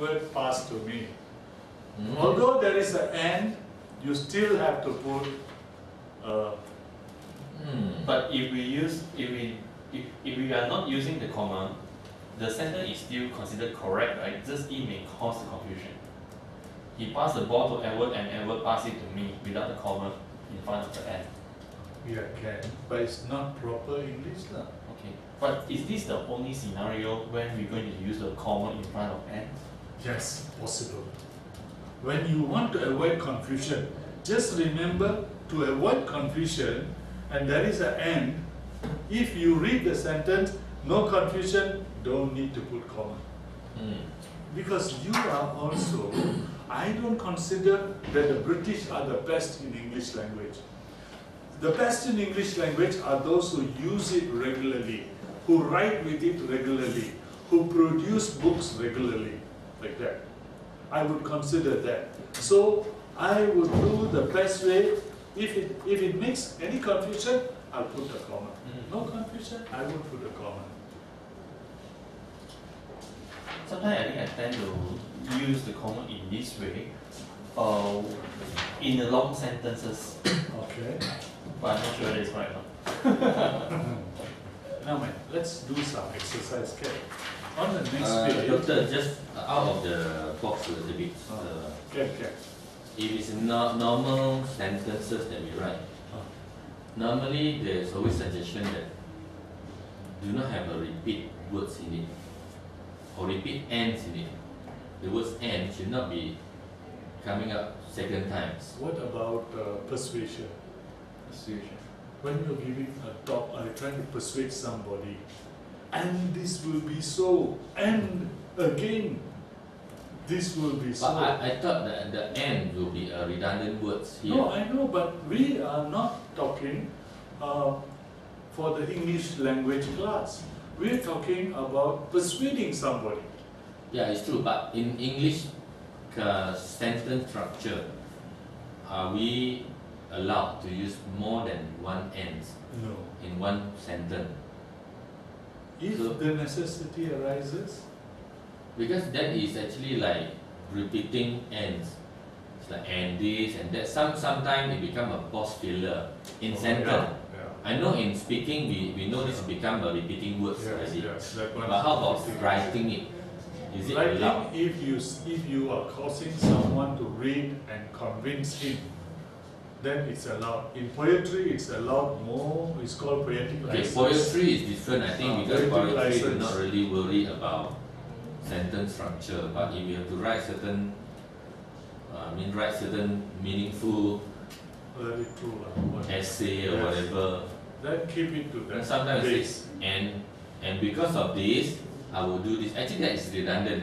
word pass to me. Although there is an and, you still have to put But if we are not using the comma, the sentence is still considered correct, right? Just it may cause the confusion. He passed the ball to Edward and Edward passed it to me without the comma in front of the and. Yeah, can, but it's not proper English lah. Okay, but is this the only scenario when we're going to use the comma in front of and? Yes, possible. When you want to avoid confusion, just remember to avoid confusion, and there is an and. If you read the sentence, no confusion, don't need to put comma. Because you are also, I don't consider that the British are the best in English language. The best in English language are those who use it regularly, who write with it regularly, who produce books regularly, like that. I would consider that. So I would do the best way. If it makes any confusion, I'll put a comma. No confusion, I won't put a comma. Sometimes I think I tend to use the comma in this way, in the long sentences. Okay. But I'm not sure that is right now. Now, man, let's do some exercise. Okay. On the next page. Doctor, just out of the box a little bit. Okay. If it's not normal sentences that we write, normally there's always suggestion that do not have a repeat words in it or repeat ends in it. The words end should not be coming up second times. What about persuasion? Persuasion. When you're giving a talk, are you trying to persuade somebody? And this will be so. And again, this will be so. But I thought that the end will be a redundant words here. No, I know, but we are not talking for the English language class. We're talking about persuading somebody. Yeah, it's true. But in English sentence structure, are we allowed to use more than one end No. in one sentence? If So, the necessity arises, because that is actually like repeating ends. It's like and this and that. Sometimes it become a pause filler in sentence. Yeah. I know in speaking we know this become a repeating words already. Yes, that one. But how about writing it? Is it Writing, allowed? if you are causing someone to read and convince him, then it's allowed. In poetry, it's allowed more. It's called poetic Okay, license. poetry is different, I think, because poetic poetry do license. not really worry about sentence structure. But if you have to write certain, write certain meaningful Very true. essay or Yes. whatever, Then keep it to then that sometimes base. it's and because of this, I will do this. Actually, that is redundant.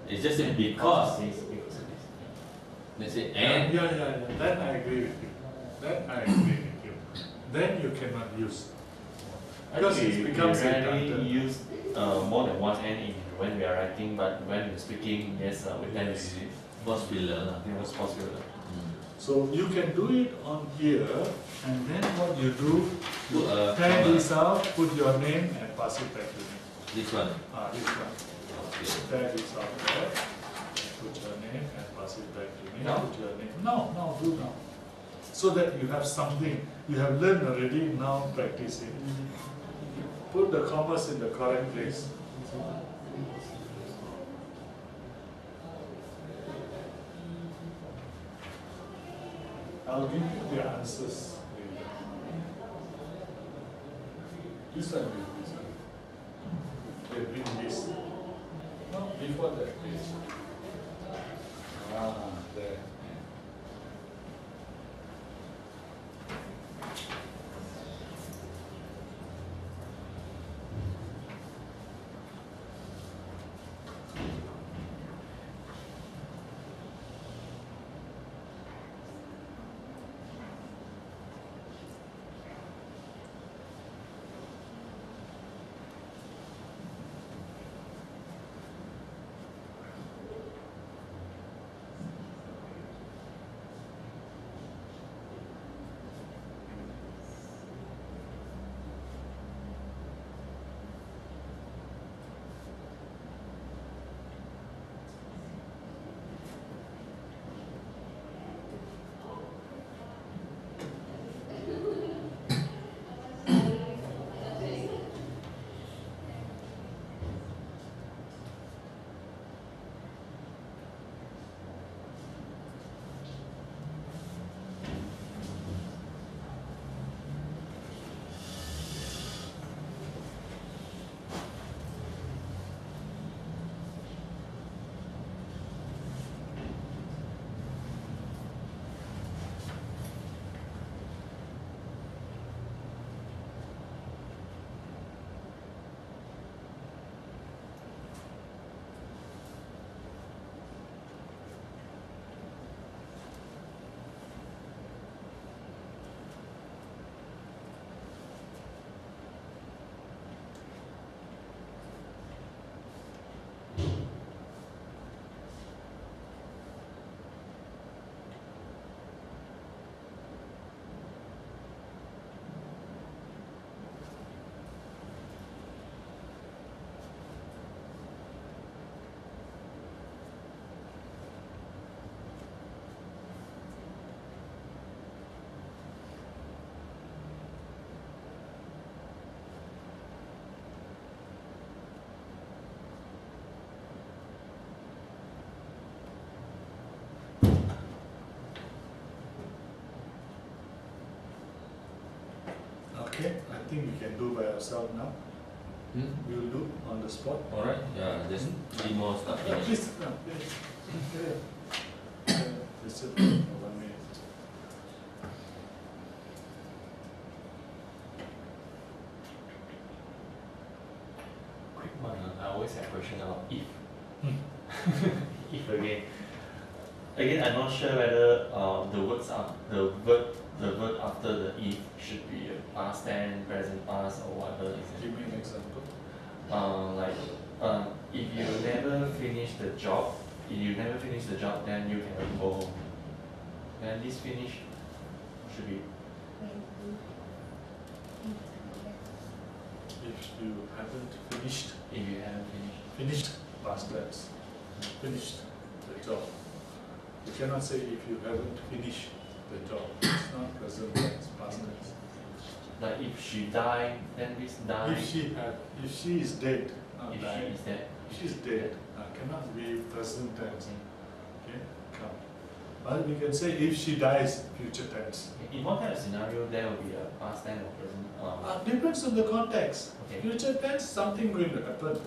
It's just that because. Let's say and. Yeah. Then I agree with you. Then you cannot use. Because it becomes we rarely redundant. use more than one and in when we are writing, but when we're speaking, yes, we tend to use it. Pause filler. It was possible. So you can do it on here, and then what you do, you Put a tear comma. this out, put your name, and pass it back to me. This one. This one. Okay. Tear this out there, put your name, and pass it back to me. Now? Put your name. No, do now. So that you have something you have learned already. Now practice it. Put the commas in the correct place. I'll give you the answers later. This one will be this one. They bring this. No, before that page. There. Okay, I think we can do by ourselves now. Hmm? We will do on the spot. Alright, yeah, just 3 more start finish. Please, please. Just sit for 1 minute. Quick one, I always have question about if. Hmm. If again. Again, I'm not sure whether the verb after the if should be a past tense, present past, or whatever. Give me an example. If you never finish the job, then you can go home. Then this finish should be If you haven't finished, if you haven't finished. past tense, finished the job. You cannot say if you haven't finished the job. It's not present tense, past tense. Like if she died, then this die. If she is dead, not if died. she is dead. If she is dead, cannot be present tense. Okay, come. But we can say if she dies, future tense. In what kind of scenario there will be a past tense or present? Depends on the context. Okay. Future tense, something going to happen.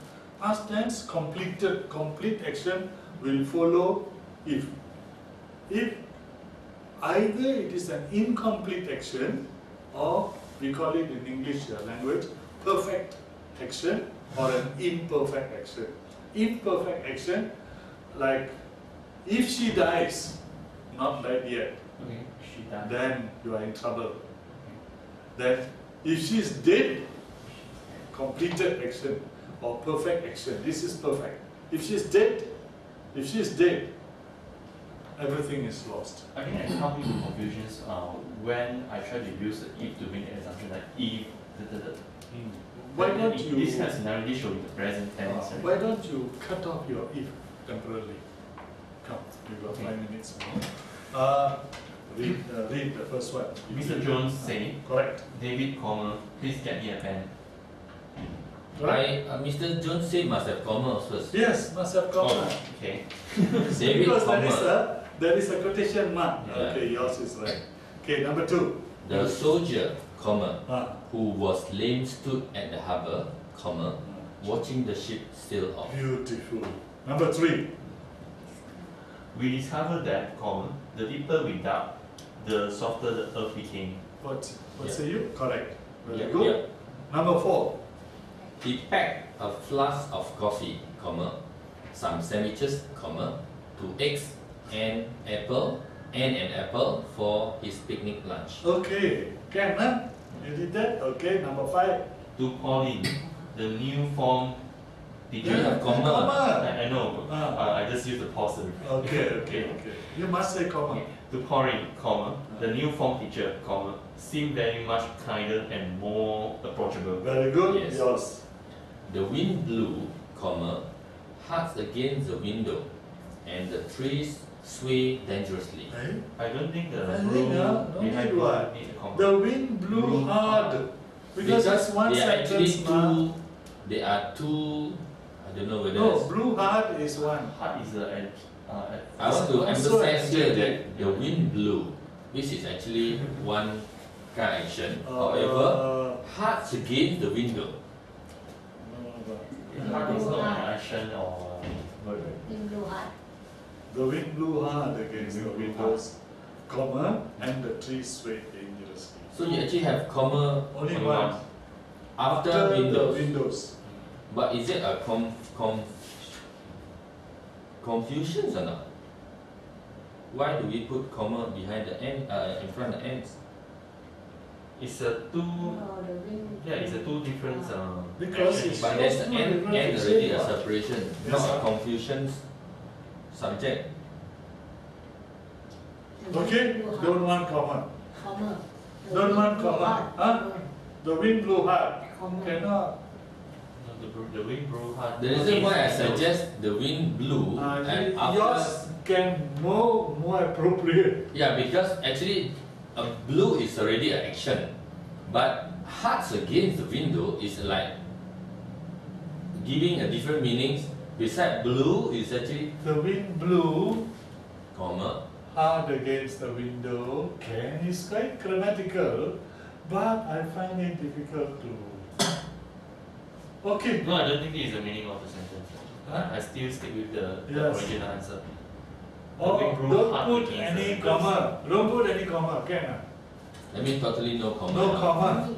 Past tense, complete action will follow if. If either it is an incomplete action or we call it in English language perfect action or an imperfect action. Imperfect action, like if she dies, not died yet, Okay, she died. then you are in trouble. Then if she is dead, completed action or perfect action. This is perfect. If she is dead, everything is lost. I think I come into confusions when I try to use the if to make an assumption like if Why Then don't in you? this kind of scenario this should be the present tense, right? Why don't you cut off your if temporarily? Come, you got 5 minutes more. Read the first one. Mr. Jones say, Correct. David, please get me a pen. Correct. Mr. Jones said must have commas first. Yes, must have comma. Oh, okay. David, Because comma. there is a quotation mark. Yeah. Okay, yours is right. Okay, number 2. The soldier, comma, Ah. who was lame stood at the harbour, comma, watching the ship sail off. Beautiful. Number 3. We discovered that, the deeper we dug, the softer the earth became. What Yeah. say you? Correct. Very Yeah, good. yeah. Number 4. He packed a flask of coffee, comma, some sandwiches, comma, 2 eggs, and an apple for his picnic lunch. Okay, can huh? You did that? Okay, number 5. To Pauline, the new form teacher. You have comma. I know, I just used the pause. Okay. You must say comma. Okay. To Pauline, the new form teacher, seemed very much kinder and more approachable. Very good. Yes. Yours. The wind blew, comma, hard against the window, and the trees sway dangerously. Eh? I don't think the I blue think, no behind need blue what? need a comma. The wind blew hard. Because it's one they are actually sentence. Ma. two. They are two. I don't know whether. No, it's- blew hard is one. Heart is the I want to also emphasize here adjective. that the wind blew, which is actually one kind of action. However, hearts against the window. heart is not an action or verb. The wind blew hard against the Wind blew windows, comma, and the trees swayed dangerously. So you actually have comma Only Only one. one. after the windows. windows. But is it a confusion or not? Why do we put comma behind the end, in front of the ends? It's a two. Yeah, it's a two different. Because actions. it's- But there's It's an not end different already a to say separation, Yes, not sir. a confusion subject. Okay, don't want comma. Don't want comma. Huh? The wind blew hard. Cannot. The wind blew hard. The reason why I suggest the wind blew and after, Yours can more appropriate. yeah, because actually a blue is already an action, but hearts against the window is like giving a different meanings. Beside blue is actually The wind blew comma. hard against the window. Can is quite grammatical, but I find it difficult to. Okay. No, I don't think this is the meaning of the sentence. Huh? I still stick with the Yes. original answer. Oh, The wind blew don't hard put against any the comma. Don't put any comma. Can That means totally no comma. No comma.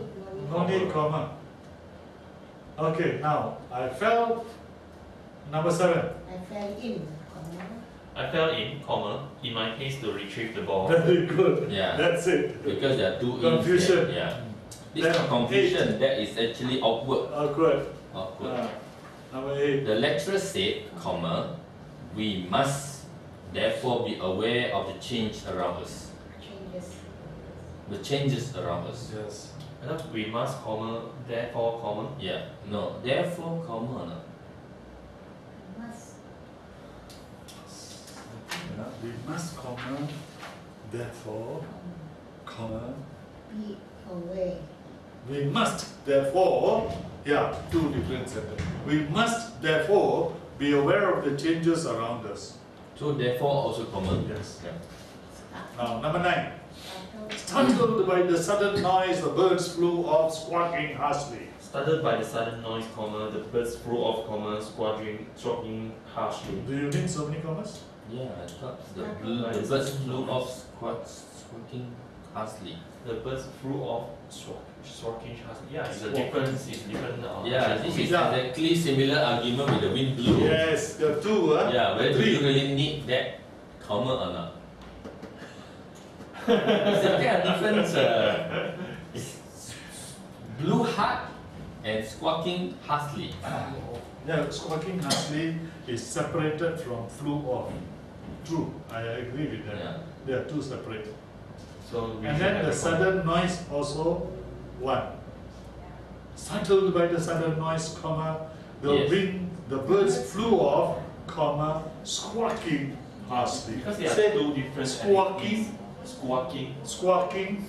No No need comma. Okay, now I fell. Number 7. I fell in, comma. I fell in, comma, in my haste to retrieve the ball. Very good. Yeah. That's it. Because there are two Confusion. ins there. Yeah. This Then is not confusion, that is actually awkward. Awkward. Awkward. Number 8. The lecturer said, comma, we must therefore be aware of the change around us. Changes. The changes around us. Yes. I thought we must, comma, therefore, comma. Yeah. No. Therefore, comma. No. Must. Yeah, we must comma. Therefore, comma. Be away. We must therefore. Yeah, two different sentences. We must therefore be aware of the changes around us. So therefore also comma. Yes. Yeah. Now, number 9. Startled. Startled by the sudden noise, the birds flew off, squawking harshly. Startled by the sudden noise, comma, the birds flew off, comma, squawking harshly. Do you need so many commas? Yeah, I thought the Startled. birds flew off squawking harshly. The birds flew off, squawking harshly. Yeah, it's a difference. It's different. Yeah, this is Yeah. exactly similar argument with the wind blew. Yes, the 2. Yeah, whether do you 3. really need that comma or not? Is there a difference? Blew hard and squawking harshly. Yeah, squawking harshly is separated from flew off. True, I agree with that. Yeah. They are two separate. So we And should then have the a comma. sudden noise also 1. Startled by the sudden noise, comma, the Yes. wind, the birds flew off, comma, squawking harshly. Because they are Say two different squawking. entities. Squawking. Squawking